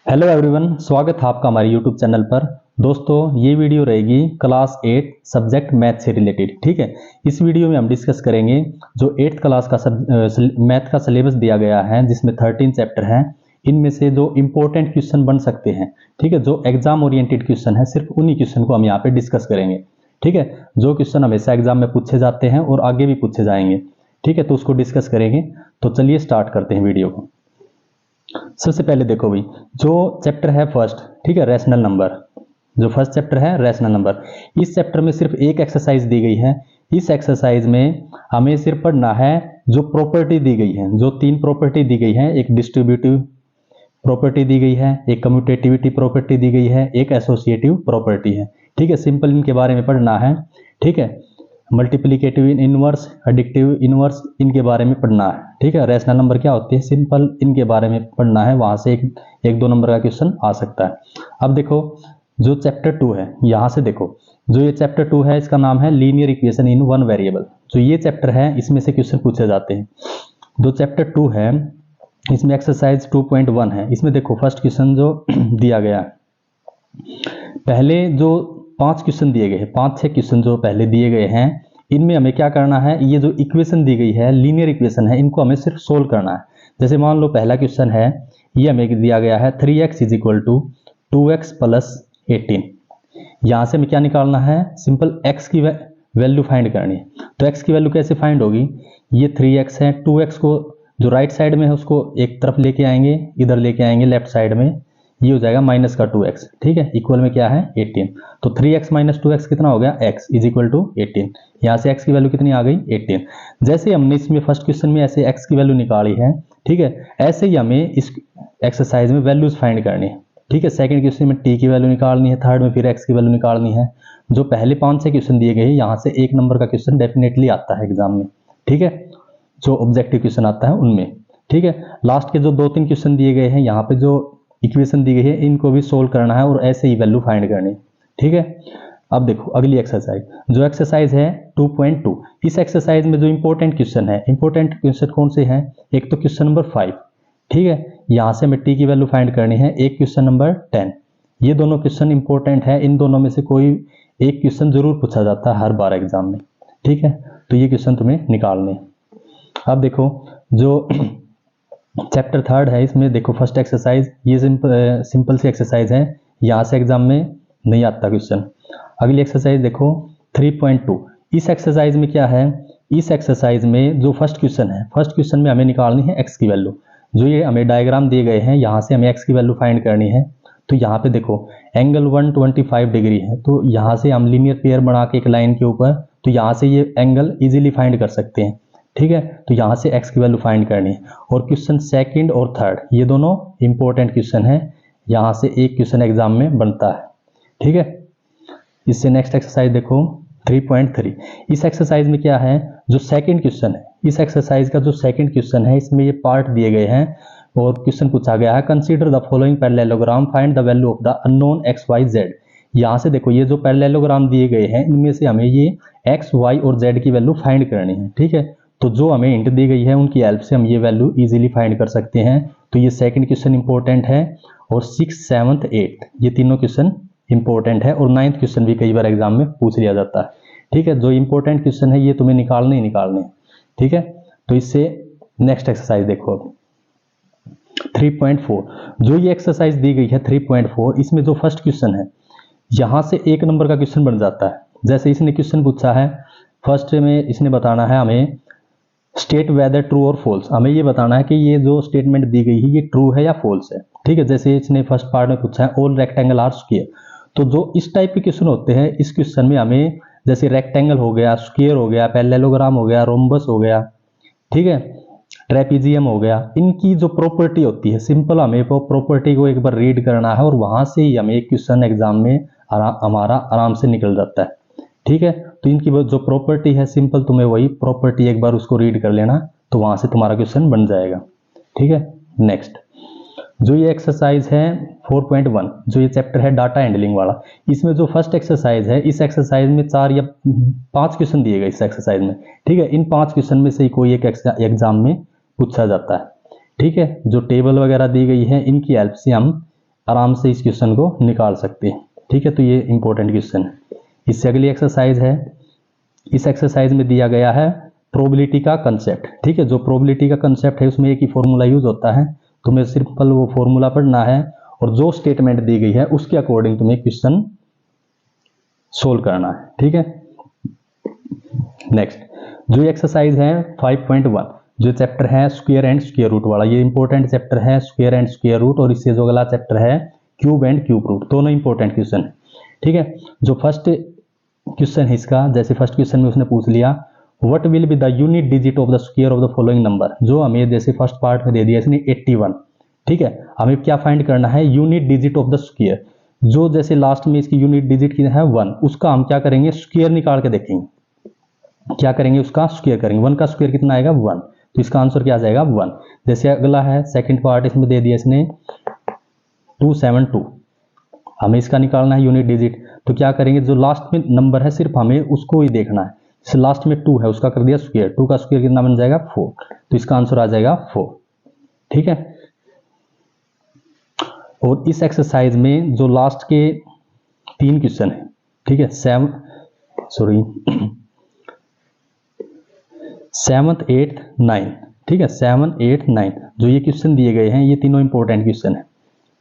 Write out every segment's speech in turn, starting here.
Hello everyone, स्वागत है आपका हमारे यूट्यूब चैनल पर। दोस्तों, ये वीडियो रहेगी क्लास 8 सब्जेक्ट मैथ से रिलेटेड। ठीक है, इस वीडियो में हम डिस्कस करेंगे जो 8th क्लास का मैथ का सिलेबस दिया गया है, जिसमें 13 चैप्टर हैं। इनमें से जो इंपॉर्टेंट क्वेश्चन बन सकते हैं, ठीक है, जो एग्जाम ओरिएंटेड क्वेश्चन है, सिर्फ उन्हीं क्वेश्चन को हम यहाँ पे डिस्कस करेंगे। ठीक है, जो क्वेश्चन हमेशा एग्जाम में पूछे जाते हैं और आगे भी पूछे जाएंगे। ठीक है, तो उसको डिस्कस करेंगे। तो चलिए स्टार्ट करते हैं वीडियो को। सबसे पहले देखो भाई, जो चैप्टर है फर्स्ट, ठीक है, रैशनल नंबर। जो फर्स्ट चैप्टर है रैशनल नंबर, इस चैप्टर में सिर्फ एक एक्सरसाइज दी गई है। इस एक्सरसाइज में हमें सिर्फ पढ़ना है जो प्रॉपर्टी दी गई है। जो 3 प्रॉपर्टी दी गई है, एक डिस्ट्रीब्यूटिव प्रॉपर्टी दी गई है, एक कम्यूटेटिविटी प्रॉपर्टी दी गई है, एक एसोसिएटिव प्रॉपर्टी है। ठीक है, सिंपल इनके बारे में पढ़ना है। ठीक है, मल्टीप्लिकेटिव इनवर्स, एडिक्टिव इनवर्स, इनके बारे में पढ़ना है। ठीक है, रैशनल नंबर क्या होती है, सिंपल इनके बारे में पढ़ना है। वहां से एक दो नंबर का क्वेश्चन आ सकता है। अब देखो, जो चैप्टर 2 है, यहां से देखो, जो ये चैप्टर 2 है, इसका नाम है linear equation in one variable. जो ये चैप्टर है, इसमें से क्वेश्चन पूछे जाते हैं। जो चैप्टर 2 है, इसमें एक्सरसाइज 2.1 है। इसमें देखो, फर्स्ट क्वेश्चन जो दिया गया है, पहले जो 5 क्वेश्चन दिए गए हैं, 5-6 क्वेश्चन जो पहले दिए गए हैं, इनमें हमें क्या करना है, ये जो इक्वेशन दी गई है, लीनियर इक्वेशन है, इनको हमें सिर्फ सोल्व करना है। जैसे मान लो पहला क्वेश्चन है, ये हमें दिया गया है 3x = 2x + 18। यहाँ से हमें क्या निकालना है, सिंपल x की वैल्यू फाइंड करनी है। तो x की वैल्यू कैसे फाइंड होगी, ये 3x है, 2x को जो राइट साइड में है उसको एक तरफ लेके आएंगे, इधर लेके आएंगे लेफ्ट साइड में, ये हो जाएगा माइनस का 2x। ठीक है, इक्वल में क्या है 18। तो 3x - 2x कितना हो गया, x = 18। यहाँ से x की वैल्यू कितनी आ गई, 18। जैसे हमने इसमें फर्स्ट क्वेश्चन में ऐसे x की वैल्यू निकाली है, ठीक है, ऐसे ही हमें इस एक्सरसाइज में वैल्यूज फाइंड करनी है। ठीक है, सेकंड क्वेश्चन में t की वैल्यू निकालनी है, थर्ड में फिर x की वैल्यू निकालनी है। जो पहले 5-6 क्वेश्चन दिए गए हैं, यहाँ से 1 नंबर का क्वेश्चन डेफिनेटली आता है एग्जाम में। ठीक है, जो ऑब्जेक्टिव क्वेश्चन आता है उनमें। ठीक है, लास्ट के जो 2-3 क्वेश्चन दिए गए हैं, यहाँ पे जो इक्वेशन दी गई है, इनको भी सोल्व करना है और ऐसे ही वैल्यू फाइंड करनी है। ठीक है, अब देखो अगली एक्सरसाइज, जो एक्सरसाइज है 2.2। इस एक्सरसाइज में जो इंपॉर्टेंट क्वेश्चन है, इंपॉर्टेंट क्वेश्चन कौन से हैं, एक तो क्वेश्चन नंबर 5। ठीक है, यहाँ से हमें टी की वैल्यू फाइंड करनी है, एक क्वेश्चन नंबर 10। ये दोनों क्वेश्चन इंपॉर्टेंट है, इन दोनों में से कोई एक क्वेश्चन जरूर पूछा जाता है हर बार एग्जाम में। ठीक है, तो ये क्वेश्चन तुम्हें निकालने हैं। अब देखो, जो चैप्टर 3 है, इसमें देखो फर्स्ट एक्सरसाइज, ये सिंपल सी एक्सरसाइज है, यहाँ से एग्जाम में नहीं आता क्वेश्चन। अगली एक्सरसाइज देखो 3.2। इस एक्सरसाइज में क्या है, इस एक्सरसाइज में जो फर्स्ट क्वेश्चन है, फर्स्ट क्वेश्चन में हमें निकालनी है x की वैल्यू। जो ये हमें डायग्राम दिए गए हैं, यहाँ से हमें x की वैल्यू फाइंड करनी है। तो यहाँ पे देखो एंगल 125 डिग्री है, तो यहाँ से हम लीनियर पेयर बना के एक लाइन के ऊपर, तो यहाँ से ये एंगल इजीली फाइंड कर सकते हैं। ठीक है, तो यहाँ से x की वैल्यू फाइंड करनी है। और क्वेश्चन सेकंड और थर्ड, ये दोनों इंपॉर्टेंट क्वेश्चन है, यहाँ से एक क्वेश्चन एग्जाम में बनता है। ठीक है, इससे नेक्स्ट एक्सरसाइज देखो 3.3। इस एक्सरसाइज में क्या है, जो सेकंड क्वेश्चन है, इस एक्सरसाइज का जो सेकंड क्वेश्चन है, इसमें ये पार्ट दिए गए हैं और क्वेश्चन पूछा गया है, consider the following parallelogram, find the value of the unknown x, y, z। यहाँ से देखो, ये जो पैरेललोग्राम दिए गए हैं, इनमें से हमें ये x, y और z की वैल्यू फाइंड करनी है। ठीक है, तो जो हमें हिंट दी गई है, उनकी हेल्प से हम ये वैल्यू इजीली फाइंड कर सकते हैं। तो ये सेकंड क्वेश्चन इंपॉर्टेंट है, और 6, 7, 8 ये तीनों क्वेश्चन इंपॉर्टेंट है, और 9th क्वेश्चन भी कई बार एग्जाम में पूछ लिया जाता है। ठीक है, जो इंपॉर्टेंट क्वेश्चन है, ये तुम्हें निकालने ही निकालने हैं। ठीक है, तो इससे नेक्स्ट एक्सरसाइज देखो अब 3.4। जो ये एक्सरसाइज दी गई है 3.4, इसमें जो फर्स्ट क्वेश्चन है, यहाँ से 1 नंबर का क्वेश्चन बन जाता है। जैसे इसने क्वेश्चन पूछा है, फर्स्ट में इसने बताना है हमें स्टेट वेदर ट्रू और फॉल्स। हमें ये बताना है कि ये जो स्टेटमेंट दी गई है, ये ट्रू है या फॉल्स है। ठीक है, जैसे इसने फर्स्ट पार्ट में पूछा है ऑल रेक्टेंगल आर स्क्वायर। तो जो इस टाइप के क्वेश्चन होते हैं, इस क्वेश्चन में हमें जैसे रेक्टेंगल हो गया, स्क्वायर हो गया, पैरेललोग्राम हो गया, रोम्बस हो गया, ठीक है, ट्रेपीजियम हो गया, इनकी जो प्रॉपर्टी होती है, सिंपल हमें वो प्रॉपर्टी को एक बार रीड करना है और वहां से ही हमें क्वेश्चन एग्जाम में हमारा आराम से निकल जाता है। ठीक है, तो इनकी जो प्रॉपर्टी है, सिंपल तुम्हें वही प्रॉपर्टी एक बार उसको रीड कर लेना, तो वहां से तुम्हारा क्वेश्चन बन जाएगा। ठीक है, नेक्स्ट जो ये एक्सरसाइज है 4.1, जो ये चैप्टर है डाटा हैंडलिंग वाला, इसमें जो फर्स्ट एक्सरसाइज है, इस एक्सरसाइज में 4 या 5 क्वेश्चन दिए गए इस एक्सरसाइज में। ठीक है, इन 5 क्वेश्चन में से ही कोई एक एग्जाम में पूछा जाता है। ठीक है, जो टेबल वगैरह दी गई है, इनकी हेल्प से हम आराम से इस क्वेश्चन को निकाल सकते हैं। ठीक है, तो ये इंपॉर्टेंट क्वेश्चन है। इससे अगली एक्सरसाइज है, इस एक्सरसाइज में दिया गया है प्रोबेबिलिटी का कंसेप्ट। ठीक है, जो प्रोबेबिलिटी का कंसेप्ट है उसमें एक ही फॉर्मूला यूज होता है, तुम्हें सिंपल वो फॉर्मूला पढ़ना है और जो स्टेटमेंट दी गई है उसके अकॉर्डिंग तुम्हें क्वेश्चन सोल्व करना है। ठीक है, नेक्स्ट जो एक्सरसाइज है 5.1, जो चैप्टर है स्क्वायर एंड स्क्वायर रूट वाला, ये इंपॉर्टेंट चैप्टर है स्क्वायर एंड स्क्वायर रूट, और इससे जो अगला चैप्टर है क्यूब एंड क्यूब रूट, दोनों इंपॉर्टेंट क्वेश्चन है। ठीक है, जो फर्स्ट क्वेश्चन है इसका, जैसे फर्स्ट क्वेश्चन में उसने पूछ लिया what will be the unit digit of the square of the following number, जो हमें जैसे फर्स्ट पार्ट में दे दिया इसने 81। ठीक है, हमें क्या फाइंड करना है, unit digit of the square, जो जैसे लास्ट में इसकी यूनिट डिजिट की है 1, उसका हम क्या करेंगे, स्क्वायर निकाल के देखेंगे, क्या करेंगे, उसका स्क्वायर करेंगे। 1 का स्क्वायर कितना आएगा 1, तो इसका आंसर क्या आ जाएगा 1। जैसे अगला है सेकंड पार्ट, इसमें दे दिया इसने 272, हमें इसका निकालना है यूनिट डिजिट, तो क्या करेंगे, जो लास्ट में नंबर है सिर्फ हमें उसको ही देखना है। जैसे लास्ट में 2 है, उसका कर दिया स्क्वायर, 2 का स्क्वायर कितना बन जाएगा 4, तो इसका आंसर आ जाएगा 4। ठीक है, और इस एक्सरसाइज में जो लास्ट के 3 क्वेश्चन है, ठीक है, 7th 8th 9, ठीक है, 7, 8, 9 जो ये क्वेश्चन दिए गए हैं ये तीनों इंपॉर्टेंट क्वेश्चन है।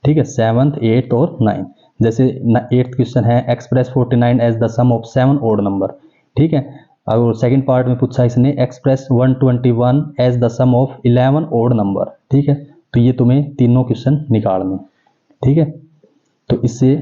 ठीक है, 7th 8th और 9, जैसे 8th क्वेश्चन है express 49 as the sum of 7 odd number. ठीक है, और सेकंड पार्ट में पूछा इसने express 121 as the sum of 11 odd number. ठीक है, तो ये तुम्हें तीनों क्वेश्चन निकालने। ठीक है, तो इससे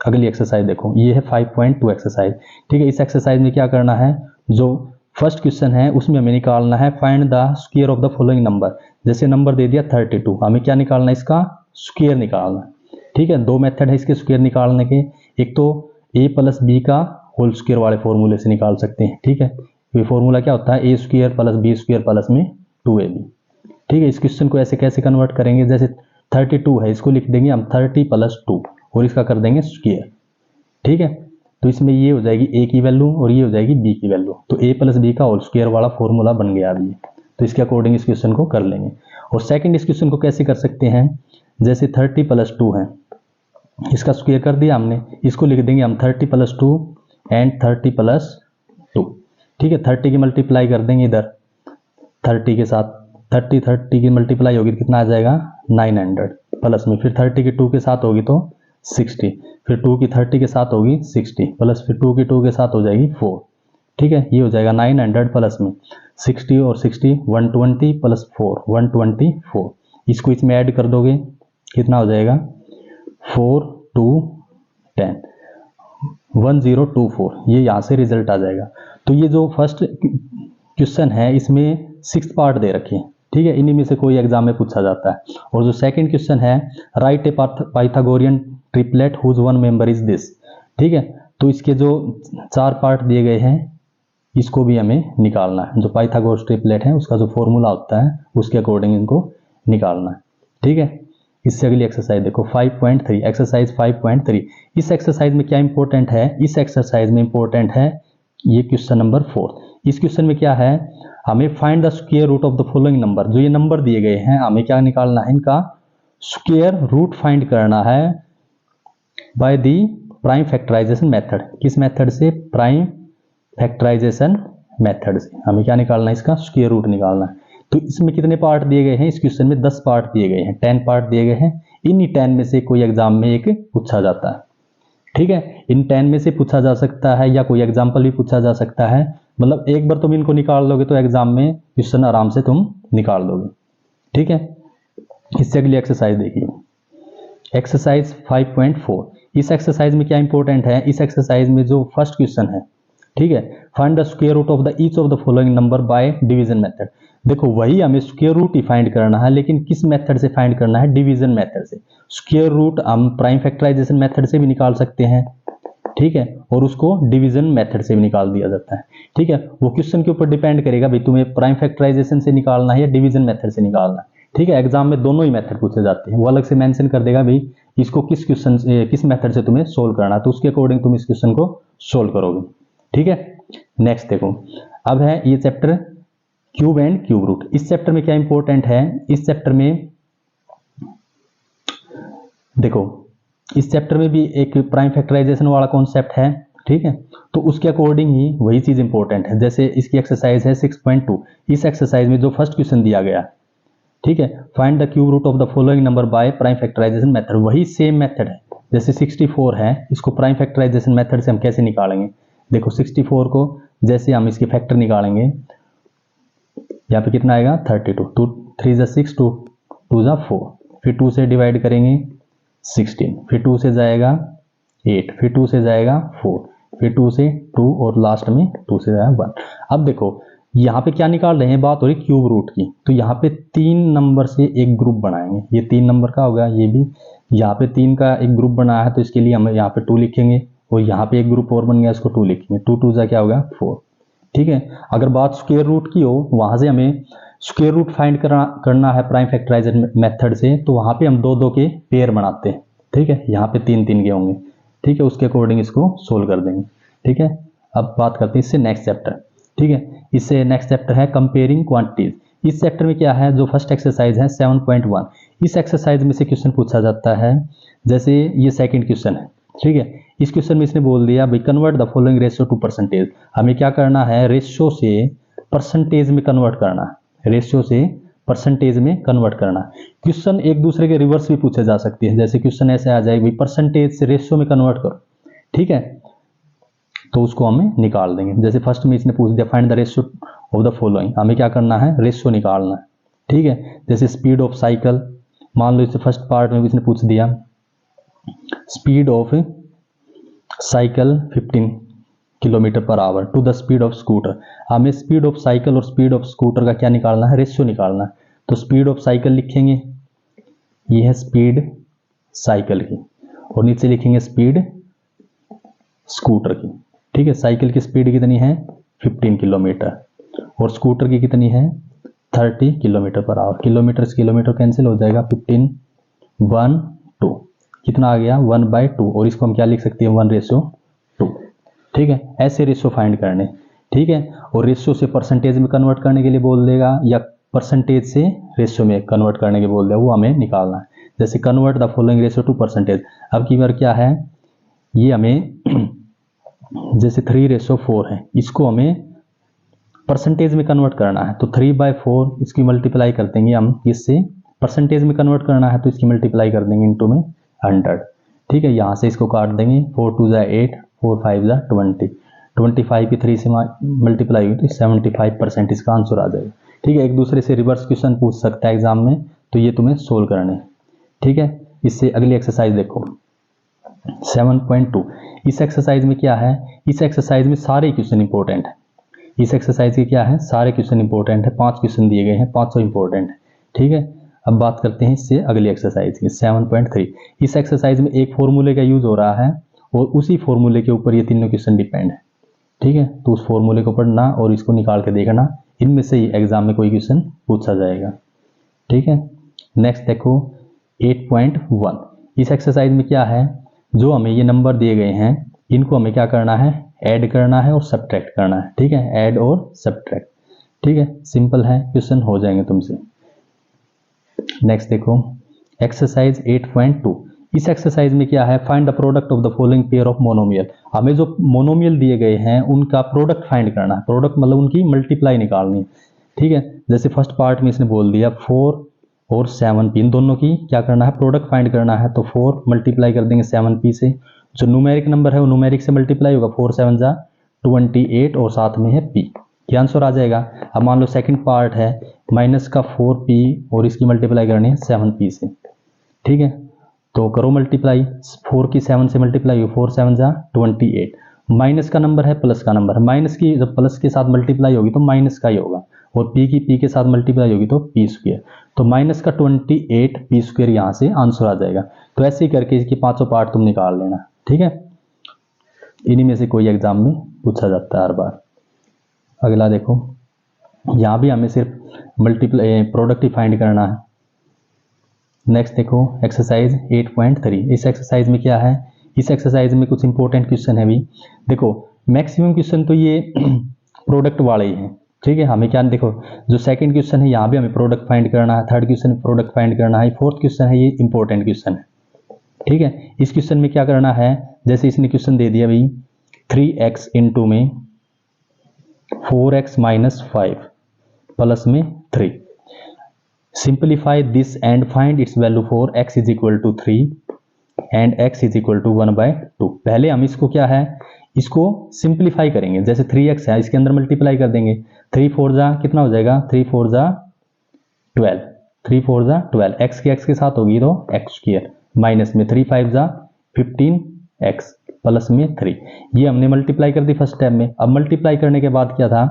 अगली एक्सरसाइज देखो, ये है 5.2 एक्सरसाइज। ठीक है, इस एक्सरसाइज में क्या करना है, जो फर्स्ट क्वेश्चन है उसमें हमें निकालना है find the square of the following number. जैसे नंबर दे दिया 32, हमें क्या निकालना है, इसका स्क्वायर निकालना है। ठीक है, 2 मेथड है इसके स्क्वायर निकालने के, एक तो a प्लस बी का होल स्क्वायर वाले फॉर्मूले से निकाल सकते हैं। ठीक है, ये फॉर्मूला क्या होता है, a square plus B square plus में 2ab। ठीक है, इस क्वेश्चन को ऐसे कैसे कन्वर्ट करेंगे, जैसे 32 है, इसको लिख देंगे हम 30 + 2 और इसका कर देंगे स्क्वायर। ठीक है, तो इसमें ये हो जाएगी a की वैल्यू और ये हो जाएगी b की वैल्यू, तो a प्लस बी का होल स्क्वायर वाला फॉर्मूला बन गया अभी। तो इसके अकॉर्डिंग इस क्वेश्चन को कर लेंगे। और सेकंड इस क्वेश्चन को कैसे कर सकते हैं, जैसे 30 + 2 है, इसका स्क्वायर कर दिया हमने, इसको लिख देंगे हम 30 + 2 एंड 30 + 2। ठीक है, 30 की मल्टीप्लाई कर देंगे इधर 30 के साथ, 30 की मल्टीप्लाई होगी तो कितना आ जाएगा 900, प्लस में फिर 30 की 2 के साथ होगी तो 60, फिर 2 की 30 के साथ होगी 60, प्लस फिर 2 की 2 के साथ हो जाएगी 4। ठीक है, ये हो जाएगा 900 प्लस में 60 और 60 120 + 4 124, इसको इसमें ऐड कर दोगे कितना हो जाएगा 4 2 10 1024, ये यहाँ से रिजल्ट आ जाएगा। तो ये जो फर्स्ट क्वेश्चन है इसमें 6th पार्ट दे रखे हैं। ठीक है, इन्हीं में से कोई एग्जाम में पूछा जाता है। और जो सेकंड क्वेश्चन है write a Pythagorean triplet whose one member is this. ठीक है, तो इसके जो 4 पार्ट दिए गए हैं इसको भी हमें निकालना है, जो पाइथागोरस ट्रिपलेट है उसका जो फॉर्मूला होता है उसके अकॉर्डिंग इनको निकालना है। ठीक है, इससे अगली एक्सरसाइज देखो 5.3, एक्सरसाइज 5.3। इस एक्सरसाइज में क्या इंपॉर्टेंट है, इस एक्सरसाइज में इंपॉर्टेंट है ये क्वेश्चन नंबर 4। इस क्वेश्चन में क्या है, हमें find the square root of the following number, जो ये नंबर दिए गए हैं हमें क्या निकालना है, इनका स्क्वायर रूट फाइंड करना है by the prime factorization method. किस मेथड से, प्राइम फैक्टराइजेशन मेथड से हमें क्या निकालना है, इसका स्क्वायर रूट निकालना है। तो इसमें कितने पार्ट दिए गए हैं, इस क्वेश्चन में 10 पार्ट दिए गए हैं, 10 पार्ट दिए गए हैं। इन्हीं 10 में से कोई एग्जाम में एक पूछा जाता है। ठीक है, इन 10 में से पूछा जा सकता है या कोई एग्जाम्पल भी पूछा जा सकता है। मतलब एक बार तुम इनको निकाल लोगे तो एग्जाम में क्वेश्चन आराम से तुम निकाल लोगे। ठीक है, इससे अगली एक्सरसाइज देखिए, एक्सरसाइज 5.4। इस एक्सरसाइज में क्या इंपॉर्टेंट है, इस एक्सरसाइज में जो फर्स्ट क्वेश्चन है, ठीक है, find the square root of the each of the following number by division method. देखो वही हमें स्क्वायर रूट ही फाइंड करना है, लेकिन किस मेथड से फाइंड करना है, डिवीजन मेथड से। स्क्वायर रूट हम प्राइम फैक्टराइजेशन मेथड से भी निकाल सकते हैं। ठीक है, और उसको डिवीजन मेथड से भी निकाल दिया जाता है। ठीक है, वो क्वेश्चन के ऊपर डिपेंड करेगा भाई तुम्हें प्राइम फैक्टराइजेशन से निकालना है या डिवीजन मेथड से निकालना है। ठीक है, एग्जाम में दोनों ही मेथड पूछे जाते हैं, वो अलग से मेंशन कर देगा भाई इसको किस क्वेश्चन से किस मेथड से तुम्हें सोल्व करना है, तो उसके अकॉर्डिंग तुम इस क्वेश्चन को सोल्व करोगे। ठीक है, नेक्स्ट देखो, अब है ये chapter cube and cube root. इस चैप्टर में क्या इंपॉर्टेंट है, इस चैप्टर में देखो इस चैप्टर में भी एक प्राइम फैक्टराइजेशन वाला कॉन्सेप्ट है, ठीक है। तो उसके अकॉर्डिंग ही वही चीज़ इंपॉर्टेंट है। जैसे इसकी एक्सरसाइज है 6.2, इस एक्सरसाइज में जो फर्स्ट क्वेश्चन दिया गया, ठीक है, find the cube root of the following number by prime factorization method, वही सेम मेथड है। जैसे 64 है, इसको प्राइम फैक्टराइजेशन मेथड से हम कैसे निकालेंगे, देखो 64 को जैसे हम इसके फैक्टर निकालेंगे, यहाँ पे कितना आएगा 32, 2 3 जा 6, 2 2 जा 4, फिर 2 से डिवाइड करेंगे 16, फिर 2 से जाएगा 8, फिर 2 से जाएगा 4, फिर 2 से 2 और लास्ट में 2 से जाएगा 1। अब देखो यहाँ पे क्या निकाल रहे हैं, बात हो रही क्यूब रूट की, तो यहाँ पे 3 नंबर से एक ग्रुप बनाएंगे, ये 3 नंबर का होगा, ये भी यहाँ पे 3 का एक ग्रुप बनाया है, तो इसके लिए हम यहाँ पे 2 लिखेंगे, और यहाँ पे एक ग्रुप और बन गया, इसको 2 लिखेंगे, 2 2 जा क्या होगा 4, ठीक है। अगर बात स्क्वायर रूट की हो, वहां से हमें स्क्वायर रूट फाइंड करना है प्राइम फैक्टराइजेशन मेथड से, तो वहां पे हम 2 2 के पेयर बनाते हैं, ठीक है, यहाँ पे 3 3 के होंगे, ठीक है, उसके अकॉर्डिंग इसको सोल्व कर देंगे, ठीक है। अब बात करते हैं इससे नेक्स्ट चैप्टर, ठीक है। इससे नेक्स्ट चैप्टर है कंपेयरिंग क्वांटिटीज। इस चैप्टर में क्या है, जो फर्स्ट एक्सरसाइज है 7.1, इस एक्सरसाइज में से क्वेश्चन पूछा जाता है। जैसे ये सेकंड क्वेश्चन है, ठीक है, इस क्वेश्चन में इसने बोल दिया भाई convert the following ratio two percentage, हमें क्या करना है, रेशियो से परसेंटेज में कन्वर्ट करना है, रेशियो से परसेंटेज में कन्वर्ट करना है। क्वेश्चन एक दूसरे के रिवर्स भी पूछे जा सकते हैं, जैसे क्वेश्चन ऐसे आ जाए भाई परसेंटेज से रेशियो में कन्वर्ट करो, ठीक है, तो उसको हमें निकाल देंगे। जैसे फर्स्ट में इसने पूछ दिया find the ratio of the following, हमें क्या करना है, रेशियो निकालना है, ठीक है। जैसे स्पीड ऑफ साइकिल, मान लो इसे फर्स्ट पार्ट में भी इसने पूछ दिया speed of cycle 15 kilometre per hour to the speed of scooter, हमें स्पीड ऑफ साइकिल और स्पीड ऑफ स्कूटर का क्या निकालना है, रेशियो निकालना है। तो स्पीड ऑफ साइकिल लिखेंगे, ये है स्पीड साइकिल की, और नीचे लिखेंगे स्पीड स्कूटर की, ठीक है। साइकिल की स्पीड कितनी है 15 किलोमीटर, और स्कूटर की कितनी है 30 किलोमीटर पर आवर। किलोमीटर से किलोमीटर कैंसिल हो जाएगा, 15 1 2, कितना आ गया 1/2, और इसको हम क्या लिख सकते हैं 1:2, ठीक है। ऐसे रेशियो फाइंड करने, ठीक है। और रेशियो से परसेंटेज में कन्वर्ट करने के लिए बोल देगा, या परसेंटेज से रेशियो में कन्वर्ट करने के बोल देगा, वो हमें निकालना है। जैसे convert the following ratio two percentage, अब की बार क्या है, ये हमें जैसे 3:4 है, इसको हमें परसेंटेज में कन्वर्ट करना है, तो 3/4 इसकी मल्टीप्लाई कर देंगे हम, इससे परसेंटेज में कन्वर्ट करना है तो इसकी मल्टीप्लाई कर देंगे इनटू में 100, ठीक है। यहाँ से इसको काट देंगे, 4 2 जा 8, 4 5 जा 20, 25 की 3 से मल्टीप्लाई हुई तो 75% इसका आंसर आ जाएगा, ठीक है। एक दूसरे से रिवर्स क्वेश्चन पूछ सकता है एग्जाम में, तो ये तुम्हें सोल्व करने, ठीक है। इससे अगली एक्सरसाइज देखो 7.2, इस एक्सरसाइज में क्या है, इस एक्सरसाइज में सारे क्वेश्चन इंपॉर्टेंट है। इस एक्सरसाइज के क्या है, सारे क्वेश्चन इंपॉर्टेंट है, 5 क्वेश्चन दिए गए हैं, 500 इंपॉर्टेंट है, ठीक है। अब बात करते हैं इससे अगली एक्सरसाइज की 7.3। इस एक्सरसाइज में एक फॉर्मूले का यूज हो रहा है, और उसी फॉर्मूले के ऊपर ये तीनों क्वेश्चन डिपेंड है, ठीक है। तो उस फॉर्मूले को पढ़ना और इसको निकाल के देखना, इनमें से ही एग्जाम में कोई क्वेश्चन पूछा जाएगा, ठीक है। नेक्स्ट देखो 8.1, इस एक्सरसाइज में क्या है, जो हमें ये नंबर दिए गए हैं इनको हमें क्या करना है, ऐड करना है और सब्ट्रैक्ट करना है, ठीक है, ऐड और सब्ट्रैक्ट, ठीक है। सिंपल है, क्वेश्चन हो जाएंगे तुमसे। नेक्स्ट देखो एक्सरसाइज 8.2, इस एक्सरसाइज में क्या है, find the product of the following pair of monomial, हमें जो मोनोमियल दिए गए हैं उनका प्रोडक्ट फाइंड करना है, प्रोडक्ट मतलब उनकी मल्टीप्लाई निकालनी है, ठीक है। जैसे फर्स्ट पार्ट में इसने बोल दिया 4 और 7p, इन दोनों की क्या करना है, प्रोडक्ट फाइंड करना है, तो 4 मल्टीप्लाई कर देंगे 7p से, जो न्यूमेरिक नंबर है वो न्यूमेरिक से मल्टीप्लाई होगा, 4 7 जा 28, और साथ में है p, क्या आंसर आ जाएगा। अब मान लो सेकंड पार्ट है माइनस का 4p और इसकी मल्टीप्लाई करनी है 7p से, ठीक है। तो करो मल्टीप्लाई, 4 की 7 से मल्टीप्लाई हो, 4 7 जा 28, माइनस का नंबर है प्लस का नंबर है, माइनस की जब प्लस के साथ मल्टीप्लाई होगी तो माइनस का ही होगा, और p की p के साथ मल्टीप्लाई होगी तो p स्क्वायर, तो माइनस का 28 p स्क्वायर यहाँ से आंसर आ जाएगा। तो ऐसे ही करके इसकी 5 पार्ट तुम निकाल लेना, ठीक है। इन्हीं में से कोई एग्जाम में पूछा जाता है हर बार। अगला देखो, यहाँ भी हमें सिर्फ मल्टीप्लाई प्रोडक्ट ही फाइंड करना है। नेक्स्ट देखो एक्सरसाइज 8.3, इस एक्सरसाइज में क्या है, इस एक्सरसाइज में कुछ इंपॉर्टेंट क्वेश्चन है भी। देखो मैक्सिमम क्वेश्चन तो ये प्रोडक्ट वाले ही हैं, ठीक है। हमें क्या देखो, जो सेकंड क्वेश्चन है यहाँ भी हमें प्रोडक्ट फाइंड करना है, थर्ड क्वेश्चन प्रोडक्ट फाइंड करना है, फोर्थ क्वेश्चन है ये इंपॉर्टेंट क्वेश्चन है, ठीक है, इस क्वेश्चन में क्या करना है, जैसे इसने क्वेश्चन दे दिया भाई 3x इंटू में 4x माइनस 5 प्लस में 3, simplify this and find its value for x is equal to 3 and x is equal to 1/2। पहले हम इसको क्या है, इसको सिंप्लीफाई करेंगे। जैसे 3x है, इसके अंदर मल्टीप्लाई कर देंगे, 3 4 जा कितना हो जाएगा, 3 4 जा 12, 3 4 जा 12, x की x के साथ होगी तो x स्क्वायर माइनस में 3 5 जा 15x प्लस में 3। ये हमने मल्टीप्लाई कर दी फर्स्ट स्टेप में। अब मल्टीप्लाई करने के बाद क्या था,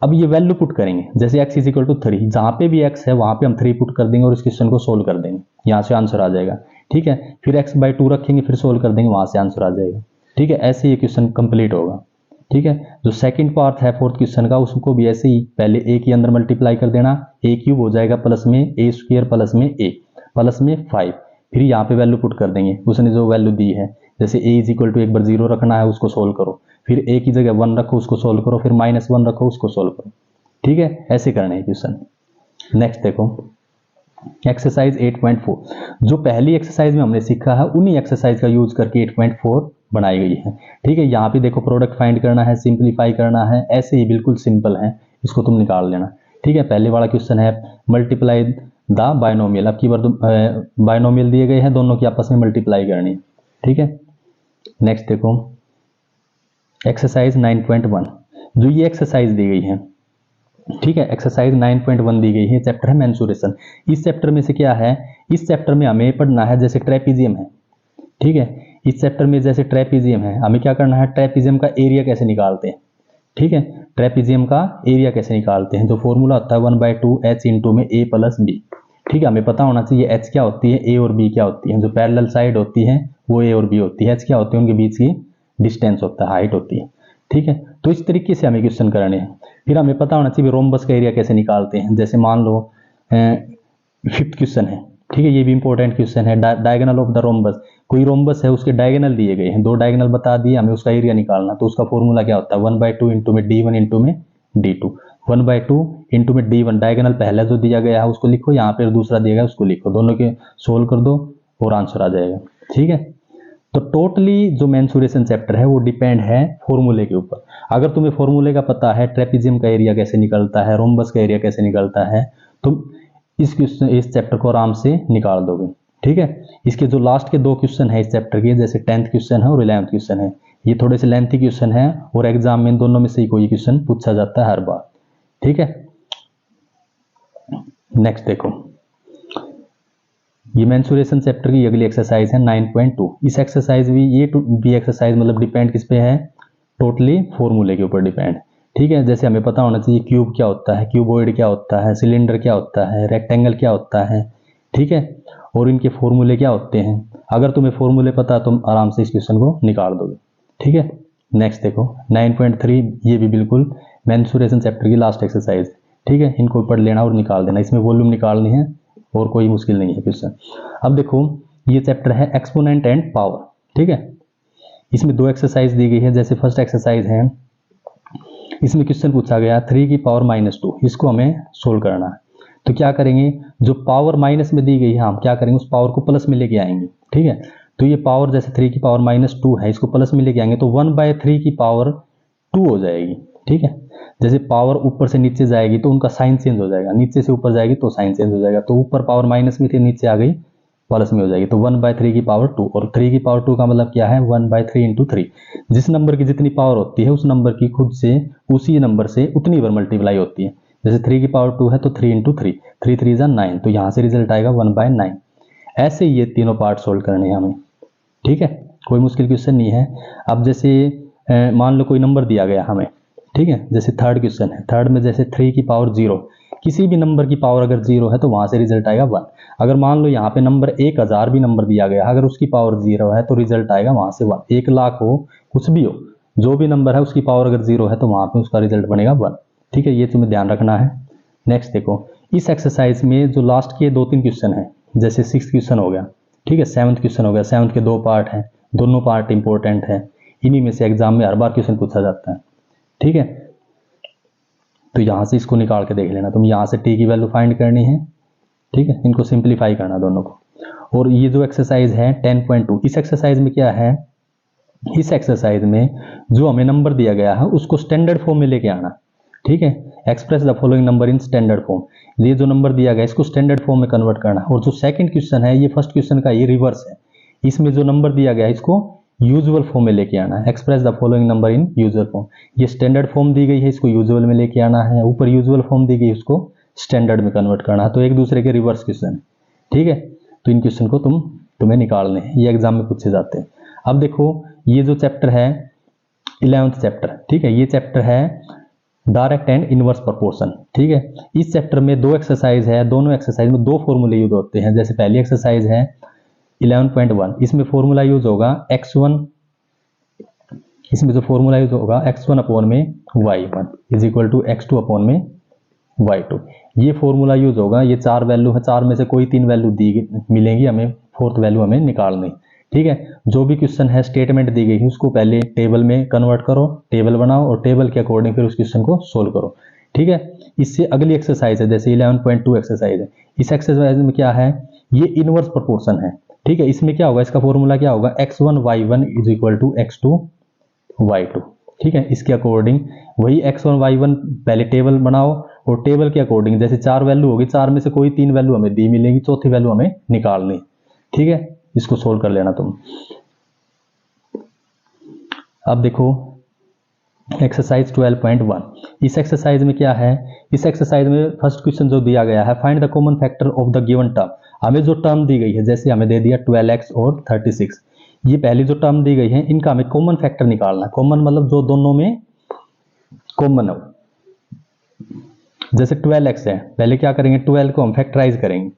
अब ये वैल्यू पुट करेंगे। जैसे x इज इक्वल टू 3, जहां पे भी x है वहां पे हम 3 पुट कर देंगे और इस क्वेश्चन को सोल्व कर देंगे, यहां से आंसर आ जाएगा। ठीक है, फिर x/2 रखेंगे, फिर सोल्व कर देंगे, वहां से आंसर आ जाएगा। ठीक है, ऐसे ये क्वेश्चन कंप्लीट होगा। ठीक है, जो सेकंड पार्ट है फोर्थ क्वेश्चन का, उसको भी ऐसे ही पहले a के अंदर मल्टीप्लाई कर देना, a क्यूब हो जाएगा प्लस में a स्क्वायर प्लस में a प्लस में 5, फिर यहाँ पे वैल्यू पुट कर देंगे उसने जो वैल्यू दी है। जैसे a इज इक्वल टू एक बार 0 रखना है, उसको सोल्व करो, फिर a की जगह 1 रखो, उसको सोल्व करो, फिर -1 रखो, उसको सोल्व करो। ठीक है, ऐसे करना है क्वेश्चन। नेक्स्ट देखो एक्सरसाइज 8.4, जो पहली एक्सरसाइज में हमने सीखा है उन्हीं एक्सरसाइज का यूज करके 8.4 बनाई गई है। ठीक है, यहाँ पे देखो प्रोडक्ट फाइंड करना है, सिंप्लीफाई करना है, ऐसे ही बिल्कुल सिंपल है, इसको तुम निकाल लेना। ठीक है, पहले वाला क्वेश्चन है मल्टीप्लाई द बायनोमियल, अब की बार बायनोमियल दिए गए हैं, दोनों की आपस में मल्टीप्लाई करनी है। ठीक है, नेक्स्ट देखो एक्सरसाइज 9.1, जो ये एक्सरसाइज दी गई है। ठीक है, एक्सरसाइज 9.1 दी गई है, चैप्टर है मेंसुरेशन। इस चैप्टर में से क्या है, इस चैप्टर में हमें पढ़ना है जैसे ट्रेपीजियम है। ठीक है, इस चैप्टर में जैसे ट्रेपीजियम है, हमें क्या करना है, ट्रेपीजियम का एरिया कैसे निकालते हैं। ठीक है, ट्रेपीजियम का एरिया कैसे निकालते हैं, जो फॉर्मूला होता है 1/2 h इंटू में a प्लस b। ठीक है, हमें पता होना चाहिए h क्या होती है, a और b क्या होती है। जो पैरेलल साइड होती है वो a और b होती है, h क्या होती है, उनके बीच की डिस्टेंस होता है, हाइट होती है। ठीक है, तो इस तरीके से हमें क्वेश्चन करने हैं। फिर हमें पता होना चाहिए रोम्बस का एरिया कैसे निकालते हैं। जैसे मान लो 5th क्वेश्चन है, ठीक है, ये भी इंपॉर्टेंट क्वेश्चन है, डायगोनल ऑफ द रोम्बस। कोई रोम्बस है, उसके डायगोनल दिए गए हैं, 2 डायगोनल बता दिए, हमें उसका एरिया निकालना। तो उसका फॉर्मूला क्या होता है, 1/2 इंटू में d1 इंटू में d2, 1/2 इंटू में d1, डायगोनल पहला जो दिया गया है उसको लिखो, यहाँ पे दूसरा दिया गया उसको लिखो, दोनों के सोल्व कर दो और आंसर आ जाएगा। ठीक है, तो टोटली जो मेंसुरेशन चैप्टर है वो डिपेंड है फॉर्मूले के ऊपर। अगर तुम्हें फॉर्मूले का पता है, ट्रेपीजियम का एरिया कैसे निकलता है, रोम्बस का एरिया कैसे निकलता है, तुम इस चैप्टर को आराम से निकाल दोगे। ठीक है, इसके जो लास्ट के 2 क्वेश्चन है इस चैप्टर के, जैसे 10th क्वेश्चन है और 11th क्वेश्चन है, ये थोड़े से लेंथी क्वेश्चन है और एग्जाम में इन दोनों में से ही कोई क्वेश्चन पूछा जाता है हर बार। ठीक है, नेक्स्ट देखो ये मेंसुरेशन चैप्टर की अगली एक्सरसाइज है 9.2। इस एक्सरसाइज ये भी एक्सरसाइज मतलब डिपेंड किस पे है, टोटली फॉर्मूले के ऊपर डिपेंड। ठीक है, जैसे हमें पता होना चाहिए क्यूब क्या होता है, क्यूबॉइड क्या होता है, सिलेंडर क्या होता है, रेक्टेंगल क्या होता है। ठीक है, और इनके फॉर्मूले क्या होते हैं। अगर तुम्हें फॉर्मूले पता है तुम आराम से इस क्वेश्चन को निकाल दोगे। ठीक है, नेक्स्ट देखो 9.3, ये भी बिल्कुल मेंसुरेशन चैप्टर की लास्ट एक्सरसाइज। ठीक है, इनको पढ़ लेना और निकाल देना, इसमें वॉल्यूम निकालनी है और कोई मुश्किल नहीं है क्वेश्चन। अब देखो ये चैप्टर है एक्सपोनेंट एंड पावर। ठीक है, इसमें 2 एक्सरसाइज दी गई है। जैसे फर्स्ट एक्सरसाइज है, इसमें क्वेश्चन पूछा गया 3 की पावर -2, इसको हमें सोल्व करना है। तो क्या करेंगे, जो पावर माइनस में दी गई है हम क्या करेंगे, उस पावर को प्लस में लेके आएंगे। ठीक है, तो ये पावर जैसे 3 की पावर -2 है, इसको प्लस में लेके आएंगे तो 1/3 की पावर 2 हो जाएगी। ठीक है, जैसे पावर ऊपर से नीचे जाएगी तो उनका साइन चेंज हो जाएगा, नीचे से ऊपर जाएगी तो साइन चेंज हो जाएगा। तो ऊपर पावर माइनस में थी, नीचे आ गई प्लस में हो जाएगी, तो 1/3 की पावर 2, और 3 की पावर 2 का मतलब क्या है, 1/3 इंटू 3। जिस नंबर की जितनी पावर होती है उस नंबर की खुद से उसी नंबर से उतनी बार मल्टीप्लाई होती है। जैसे 3 की पावर 2 है तो 3 इंटू 3, 3 3 जा 9, तो यहाँ से रिजल्ट आएगा 1/9। ऐसे ये तीनों पार्ट सोल्व करने हैं हमें। ठीक है, कोई मुश्किल क्वेश्चन नहीं है। अब जैसे मान लो कोई नंबर दिया गया हमें, ठीक है, जैसे 3rd क्वेश्चन है, 3rd में जैसे 3 की पावर 0, किसी भी नंबर की पावर अगर 0 है तो वहां से रिजल्ट आएगा 1। अगर मान लो यहाँ पे नंबर 1000 भी नंबर दिया गया, अगर उसकी पावर 0 है तो रिजल्ट आएगा वहां से 1। 1 लाख हो, कुछ भी हो, जो भी नंबर है उसकी पावर अगर 0 है तो वहां पे उसका रिजल्ट बनेगा 1। ठीक है, ये तुम्हें ध्यान रखना है। नेक्स्ट देखो इस एक्सरसाइज में जो लास्ट के 2-3 क्वेश्चन है, जैसे 6th क्वेश्चन हो गया, ठीक है, 7th क्वेश्चन हो गया, 7th के 2 पार्ट हैं, दोनों पार्ट इंपॉर्टेंट है, इन्हीं में से एग्जाम में हर बार क्वेश्चन पूछा जाता है। ठीक है, तो यहाँ से इसको निकाल के देख लेना, तुम यहाँ से t की वैल्यू फाइंड करनी है, ठीक है, इनको सिंप्लीफाई करना दोनों को। और ये जो एक्सरसाइज है 10.2, इस एक्सरसाइज में क्या है, इस एक्सरसाइज में जो हमें नंबर दिया गया है उसको स्टैंडर्ड फॉर्म में लेके आना। ठीक है, express the following number in standard form. ये जो नंबर दिया गया इसको स्टैंडर्ड फॉर्म में कन्वर्ट करना। और जो सेकंड क्वेश्चन है ये फर्स्ट क्वेश्चन का ये रिवर्स है, इसमें जो नंबर दिया गया है इसको यूजुअल फॉर्म में लेके आना है। Express the following number in usual form, ये स्टैंडर्ड फॉर्म दी गई है, इसको यूजुअल में लेके आना है। ऊपर यूजुअल फॉर्म दी गई है, उसको स्टैंडर्ड में कन्वर्ट करना है। तो एक दूसरे के रिवर्स क्वेश्चन है। ठीक है, तो इन क्वेश्चन को तुम्हें निकालने हैं, ये एग्जाम में पूछे जाते हैं। अब देखो ये जो चैप्टर है 11th चैप्टर, ठीक है, ये चैप्टर है डायरेक्ट एंड इनवर्स प्रोपोर्शन। ठीक है, इस चैप्टर में दो एक्सरसाइज है, दोनों एक्सरसाइज में दो फॉर्मूले यूज होते हैं। जैसे पहली एक्सरसाइज है 11.1, इसमें फॉर्मूला यूज होगा x1, इसमें जो फॉर्मूला यूज होगा x1 अपॉन में y1 is equal to x2 upon में y2। ये फॉर्मूला यूज होगा। ये चार वैल्यू है, चार में से कोई तीन वैल्यू दी मिलेंगी हमें, फोर्थ वैल्यू हमें निकालनी। ठीक है, जो भी क्वेश्चन है स्टेटमेंट दी गई है उसको पहले टेबल में कन्वर्ट करो, टेबल बनाओ और टेबल के अकॉर्डिंग फिर उस क्वेश्चन को सोल्व करो। ठीक है, इससे अगली एक्सरसाइज है जैसे 11.2 एक्सरसाइज है। इस एक्सरसाइज में क्या है, ये इनवर्स प्रोपोर्शन है। ठीक है, इसमें क्या होगा, इसका फॉर्मूला क्या होगा, x1 y1 is equal to x2 y2। ठीक है, इसके अकॉर्डिंग वही x1 y1 पहले टेबल बनाओ और टेबल के अकॉर्डिंग जैसे चार वैल्यू होगी, चार में से कोई तीन वैल्यू हमें दी मिलेगी, चौथी वैल्यू हमें निकालनी। ठीक है, इसको सोल्व कर लेना तुम। अब देखो एक्सरसाइज 12.1, इस एक्सरसाइज में क्या है, इस एक्सरसाइज में फर्स्ट क्वेश्चन जो दिया गया है, find the common factor of the given term. हमें जो टर्म दी गई है, जैसे हमें दे दिया 12x और 36, ये पहली जो टर्म दी गई है इनका हमें कॉमन फैक्टर निकालना है। कॉमन मतलब जो दोनों में कॉमन हो। जैसे 12x है, पहले क्या करेंगे, 12 को हम फैक्टराइज करेंगे,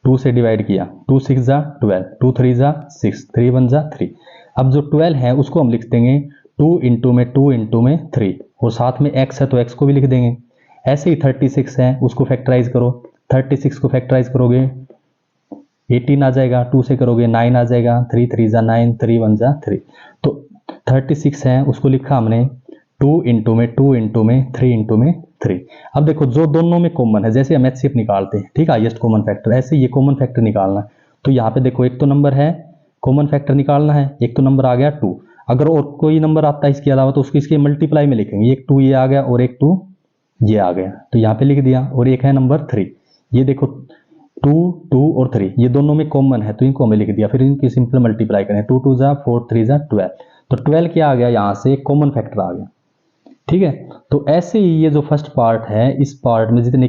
2 से डिवाइड किया, 2 6 जा 12, 2 3 जा 6, 3 1 जा 3। अब जो 12 है उसको हम लिख देंगे 2 इंटू में 3, और साथ में x है तो x को भी लिख देंगे। ऐसे ही 36 है, उसको फैक्टराइज करो, 36 को फैक्टराइज करोगे 18 आ जाएगा, 2 से करोगे 9 आ जाएगा, 3 3 जा 9, 3 1 जा 3। तो 36 है उसको लिखा हमने 2 इंटू में 3 इंटू में 3। अब देखो जो दोनों में कॉमन है, जैसे हम HCF निकालते हैं, ठीक है, हाईएस्ट कॉमन फैक्टर, ऐसे ये कॉमन फैक्टर निकालना है। तो यहाँ पे देखो एक तो नंबर है कॉमन फैक्टर निकालना है, एक तो नंबर आ गया 2। अगर और कोई नंबर आता है इसके अलावा तो उसको इसके मल्टीप्लाई में लिखेंगे, एक 2 ये आ गया और एक 2 ये आ गया, तो यहाँ पे लिख दिया। और एक है नंबर 3, ये देखो 2 2 और 3 ये दोनों में कॉमन है तो इनको हमें लिख दिया, फिर इनकी सिंपल मल्टीप्लाई करें, 2 2 जा 4 3 जा 12। तो 12 क्या आ गया, यहाँ से कॉमन फैक्टर आ गया। ठीक है, तो ऐसे ही ये जो फर्स्ट पार्ट है, इस पार्ट में जितने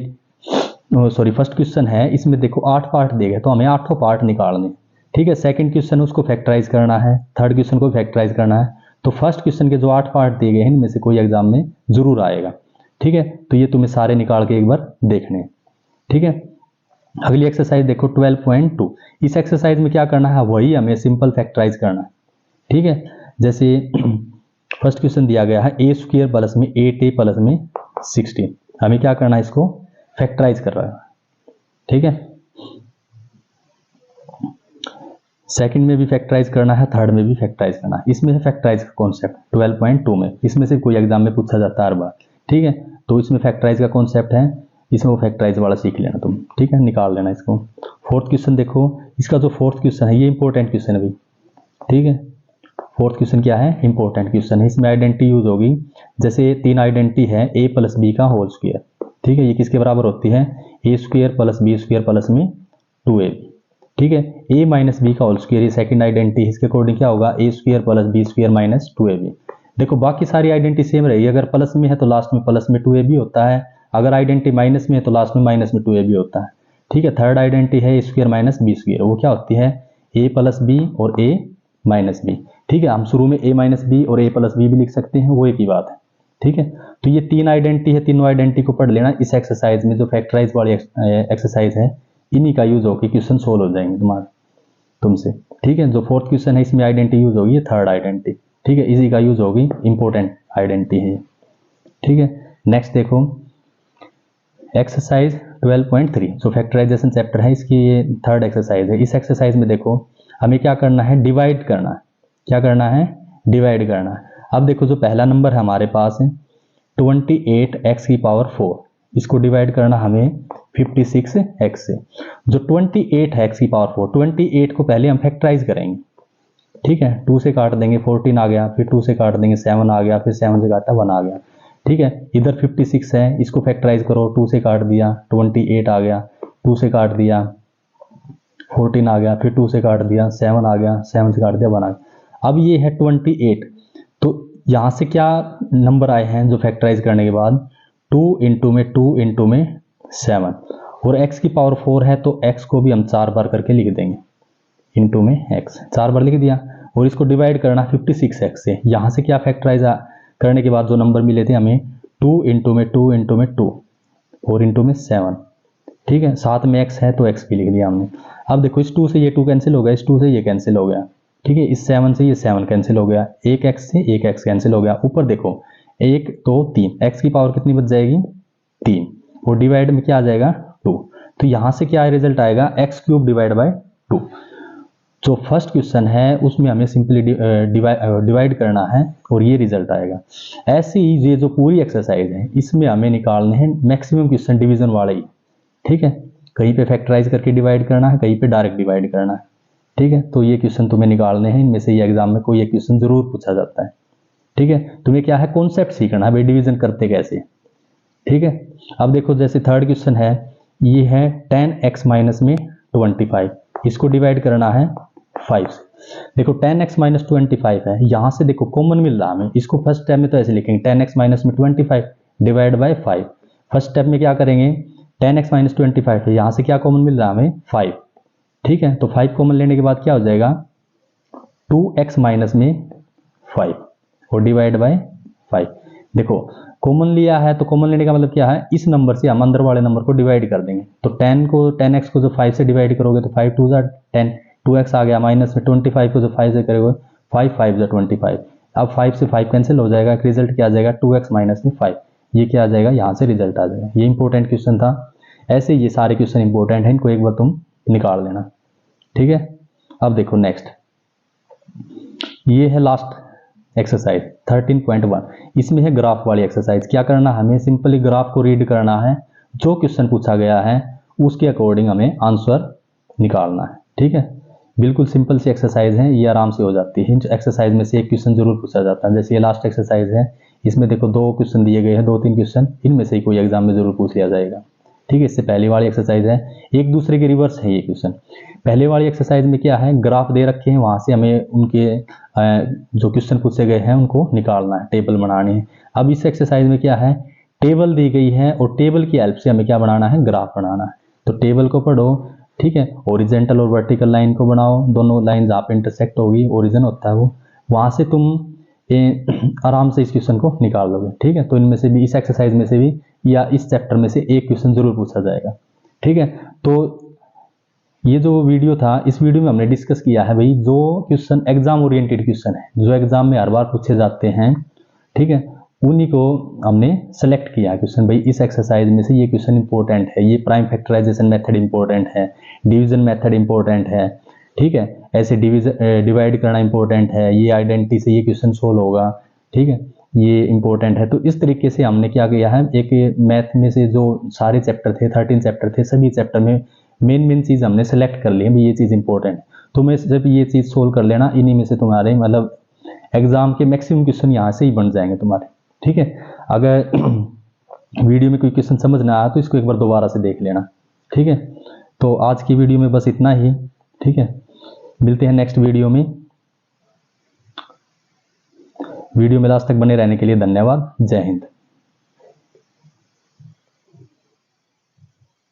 फर्स्ट क्वेश्चन है इसमें देखो 8 पार्ट दिए गए, तो हमें 8 पार्ट निकालने। ठीक है, सेकंड क्वेश्चन उसको फैक्टराइज करना है, थर्ड क्वेश्चन को फैक्टराइज करना है। तो फर्स्ट क्वेश्चन के जो 8 पार्ट दिए गए हैं इनमें से कोई एग्जाम में जरूर आएगा। ठीक है, तो ये तुम्हें सारे निकाल के एक बार देखने। ठीक है, अगली एक्सरसाइज देखो 12.2, इस एक्सरसाइज में क्या करना है, वही हमें सिंपल फैक्टराइज करना है। ठीक है, जैसे फर्स्ट क्वेश्चन दिया गया है a² प्लस में 8a प्लस में 16, हमें क्या करना है, इसको फैक्टराइज कर रहा है। ठीक है, सेकंड में भी फैक्टराइज करना है, थर्ड में भी फैक्टराइज करना है। इसमें है फैक्टराइज का कॉन्सेप्ट 12.2 में, इसमें से कोई एग्जाम में पूछा जाता है हर बार। ठीक है, तो इसमें फैक्टराइज का कॉन्सेप्ट है, इसमें वो फैक्टराइज वाला सीख लेना तुम। ठीक है, निकाल लेना इसको। फोर्थ क्वेश्चन देखो, इसका जो फोर्थ क्वेश्चन है ये इंपॉर्टेंट क्वेश्चन है भाई। ठीक है, फोर्थ क्वेश्चन क्या है, इंपॉर्टेंट क्वेश्चन है। इसमें आइडेंटिटी यूज होगी, जैसे 3 आइडेंटिटी है a प्लस बी का होल स्क्वायर। ठीक है, ये किसके बराबर होती है, a² प्लस b² प्लस में 2ab। ठीक है, a माइनस बी का होल स्क्वायर ये सेकंड आइडेंटिटी, इसके अकॉर्डिंग क्या होगा, a² plus b² minus 2ab। देखो बाकी सारी आइडेंटिटी सेम रहेगी, अगर प्लस में है तो लास्ट में प्लस में 2ab होता है, अगर आइडेंटिटी माइनस में है तो लास्ट में माइनस में 2ab होता है। ठीक है, थर्ड आइडेंटिटी है a² माइनस b², वो क्या होती है, a प्लस बी और a माइनस बी। ठीक है, हम शुरू में a माइनस बी और a प्लस बी भी लिख सकते हैं, वो एक ही बात है। ठीक है, तो ये 3 आइडेंटिटी है, तीनों आइडेंटिटी को पढ़ लेना। इस एक्सरसाइज में जो फैक्टराइज वाली एक्सरसाइज है इन्हीं का यूज होकर क्वेश्चन सोल्व हो जाएंगे तुमसे। ठीक है, जो फोर्थ क्वेश्चन है इसमें आइडेंटिटी यूज होगी, थर्ड आइडेंटिटी। ठीक है, इसी का यूज होगी, इंपॉर्टेंट आइडेंटिटी है। ठीक है, नेक्स्ट देखो एक्सरसाइज 12.3 जो फैक्टराइजेशन चैप्टर है, इसकी ये थर्ड एक्सरसाइज है। इस एक्सरसाइज में देखो हमें क्या करना है, डिवाइड करना है। क्या करना है, डिवाइड करना है। अब देखो जो पहला नंबर है हमारे पास है 28x की पावर 4, इसको डिवाइड करना हमें 56x से। जो 28 है x की पावर 4, 28 को पहले हम फैक्टराइज करेंगे, ठीक है। 2 से काट देंगे 14 आ गया, फिर 2 से काट देंगे 7 आ गया, फिर 7 से काटा 1 आ गया, ठीक है। इधर 56 है, इसको फैक्टराइज करो, 2 से काट दिया 28 आ गया, 2 से काट दिया 14 आ गया, फिर 2 से काट दिया 7 आ गया, 7 से काट दिया 1 आ गया। अब ये है 28, तो यहाँ से क्या नंबर आए हैं जो फैक्टराइज करने के बाद 2 इंटू में 2 इंटू में 7, और x की पावर 4 है तो x को भी हम 4 बार करके लिख देंगे, इंटू में x 4 बार लिख दिया, और इसको डिवाइड करना 56x से। यहाँ से क्या फैक्टराइज करने के बाद जो नंबर मिले थे हमें 2 इंटू में 2 इंटू में 2 और इंटू में 7, ठीक है। साथ में x है तो x भी लिख दिया हमने। अब देखो इस 2 से ये 2 कैंसिल हो गया, इस 2 से ये कैंसिल हो गया, ठीक है। इस 7 से ये 7 कैंसिल हो गया, एक x से एक x कैंसिल हो गया। ऊपर देखो 1 2 3, x की पावर कितनी बच जाएगी 3, और डिवाइड में क्या आ जाएगा 2। तो यहाँ से क्या रिजल्ट आएगा x क्यूब डिवाइड बाय 2। जो फर्स्ट क्वेश्चन है उसमें हमें सिंपली डिवाइड करना है और ये रिजल्ट आएगा। ऐसे ही ये जो पूरी एक्सरसाइज है इसमें हमें निकालने हैं मैक्सिमम क्वेश्चन डिवीजन वाले ही, ठीक है। कहीं पे फैक्टराइज करके डिवाइड करना है, कहीं पे डायरेक्ट डिवाइड करना है, ठीक है। तो ये क्वेश्चन तुम्हें निकालने हैं, इनमें से ये एग्जाम में कोई एक क्वेश्चन जरूर पूछा जाता है, ठीक है। तुम्हें क्या है कॉन्सेप्ट सीखना है भाई, डिवीजन करते कैसे, ठीक है। अब देखो जैसे थर्ड क्वेश्चन है, ये है 10x माइनस में 25, इसको डिवाइड करना है 5 से। देखो 10x माइनस 25 है, यहाँ से देखो कॉमन मिल रहा हमें, इसको फर्स्ट स्टेप में तो ऐसे लिखेंगे 10x माइनस में 25 डिवाइड बाय 5। फर्स्ट स्टेप में क्या करेंगे 10x माइनस 25 है, यहाँ से क्या कॉमन मिल रहा है हमें 5, ठीक है। तो 5 कॉमन लेने के बाद क्या हो जाएगा 2x माइनस में 5 और डिवाइड बाय 5। देखो कॉमन लिया है तो कॉमन लेने का मतलब क्या है, इस नंबर से हम अंदर वाले नंबर को डिवाइड कर देंगे। तो 10x को जो 5 से डिवाइड करोगे तो 5 2 10, 2x आ गया, माइनस में 25 को जो 5 से करोगे 5 5 25। अब 5 से 5 कैंसिल हो जाएगा, रिजल्ट क्या आ जाएगा 2x माइनस में 5, ये क्या आ जाएगा यहाँ से रिजल्ट आ जाएगा। ये इंपॉर्टेंट क्वेश्चन था, ऐसे ये सारे क्वेश्चन इंपॉर्टेंट है, इनको एक बार तुम निकाल लेना, ठीक है। अब देखो नेक्स्ट, ये है लास्ट एक्सरसाइज 13.1, इसमें है ग्राफ वाली एक्सरसाइज। क्या करना हमें सिंपली ग्राफ को रीड करना है, जो क्वेश्चन पूछा गया है उसके अकॉर्डिंग हमें आंसर निकालना है, ठीक है। बिल्कुल सिंपल सी एक्सरसाइज है, ये आराम से हो जाती है। एक्सरसाइज में से एक क्वेश्चन जरूर पूछा जाता है, जैसे ये लास्ट एक्सरसाइज है, इसमें देखो 2 क्वेश्चन दिए गए हैं, 2-3 क्वेश्चन, इनमें से ही कोई एग्जाम में जरूर पूछ लिया जाएगा, ठीक है। इससे पहले वाली एक्सरसाइज है, एक दूसरे के रिवर्स है ये क्वेश्चन। पहले वाली एक्सरसाइज में क्या है, ग्राफ दे रखे हैं, वहां से हमें उनके जो क्वेश्चन पूछे गए हैं उनको निकालना है, टेबल बनानी है। अब इस एक्सरसाइज में क्या है, टेबल दी गई है और टेबल की हेल्प से हमें क्या बनाना है, ग्राफ बनाना है। तो टेबल को पढ़ो, ठीक है, ओरिजेंटल और वर्टिकल लाइन को बनाओ, दोनों लाइन जहाँ पे इंटरसेक्ट होगी ओरिजिन होता है वो, वहां से तुम आराम से इस क्वेश्चन को निकाल लोगे, ठीक है। तो इनमें से भी, इस एक्सरसाइज में से भी या इस चैप्टर में से एक क्वेश्चन जरूर पूछा जाएगा, ठीक है। तो ये जो वीडियो था, इस वीडियो में हमने डिस्कस किया है भाई जो क्वेश्चन एग्जाम ओरिएंटेड क्वेश्चन है, जो एग्जाम में हर बार पूछे जाते हैं, ठीक है, उन्हीं को हमने सेलेक्ट किया है क्वेश्चन। भाई इस एक्सरसाइज में से ये क्वेश्चन इंपॉर्टेंट है, ये प्राइम फैक्टराइजेशन मेथड इंपॉर्टेंट है, डिवीजन मेथड इंपॉर्टेंट है, ठीक है, ऐसे डिवाइड करना इंपॉर्टेंट है, ये आइडेंटिटी से ये क्वेश्चन सोल्व होगा, ठीक है, ये इंपॉर्टेंट है। तो इस तरीके से हमने क्या किया है, एक मैथ में से जो सारे चैप्टर थे, 13 चैप्टर थे, सभी चैप्टर में मेन चीज हमने सेलेक्ट कर ली है, ये चीज इंपॉर्टेंट है। तो मैं जब ये चीज सोल्व कर लेना, इन्हीं में से तुम्हारे मतलब एग्जाम के मैक्सिमम क्वेश्चन यहाँ से ही बन जाएंगे तुम्हारे, ठीक है। अगर वीडियो में कोई क्वेश्चन समझ ना आया तो इसको एक बार दोबारा से देख लेना, ठीक है। तो आज की वीडियो में बस इतना ही, ठीक है। मिलते हैं नेक्स्ट वीडियो में। वीडियो में लास्ट तक बने रहने के लिए धन्यवाद। जय हिंद।